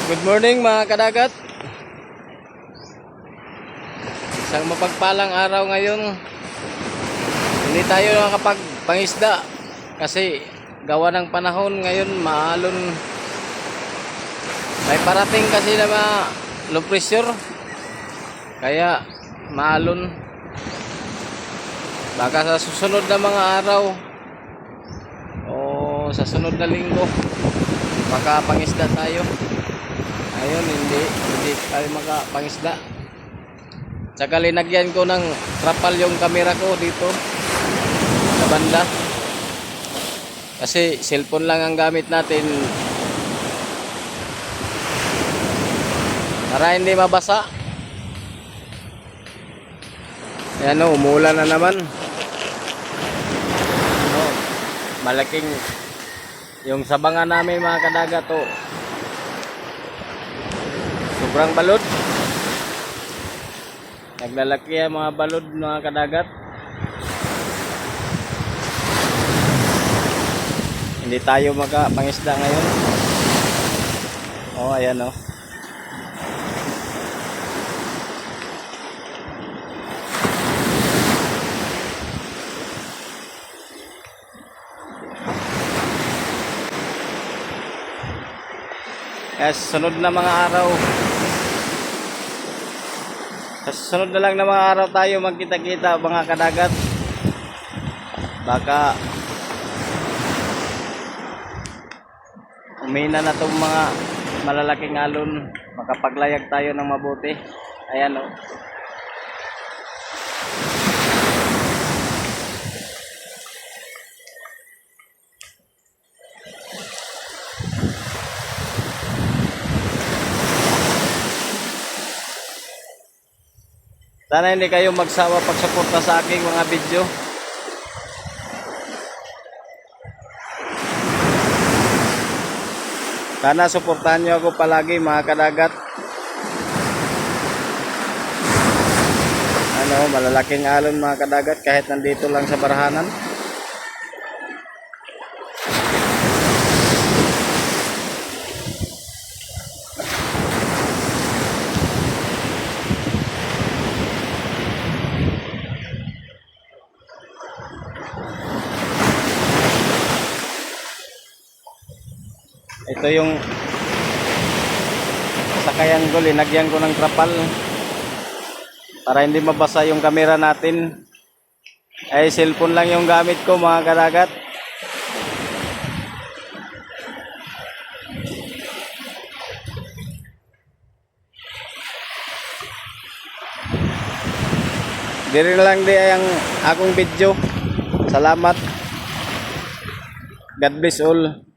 Good morning mga kadagat. Isang mapagpalang araw ngayon. Hindi tayo nakapagpangisda kasi gawa ng panahon ngayon maalon. May parating kasi na low pressure kaya maalon. Baka sa susunod na mga araw o sa sunod na linggo makapangisda tayo. Ayun, hindi tayo makapangisda. Tsaka linagyan ko ng trapal yung camera ko dito sa banda. Kasi cellphone lang ang gamit natin para hindi mabasa. Ayan o, umulan na naman. Malaking yung sabangan namin mga kadagat o. Sobrang balod. Naglalaki ang mga balod mga kadagat. Hindi tayo makapangisda ngayon. Oh, ayan oh. Yes, sunod na mga araw. Sa sunod na lang na mga araw tayo magkita-kita mga kadagat. Baka umina na itong mga malalaking alon. Makapaglayag tayo ng mabuti. Ayan o. Sana hindi kayo magsawa pagsuporta sa aking mga video. Sana suportahan nyo ako palagi mga kadagat. Malalaking alon mga kadagat kahit nandito lang sa barahanan. Ito yung sakayan ko, linagyan ko ng trapal para hindi mabasa yung camera natin. Ay cellphone lang yung gamit ko mga kadagat. Diri lang di ang akong video. Salamat. God bless all.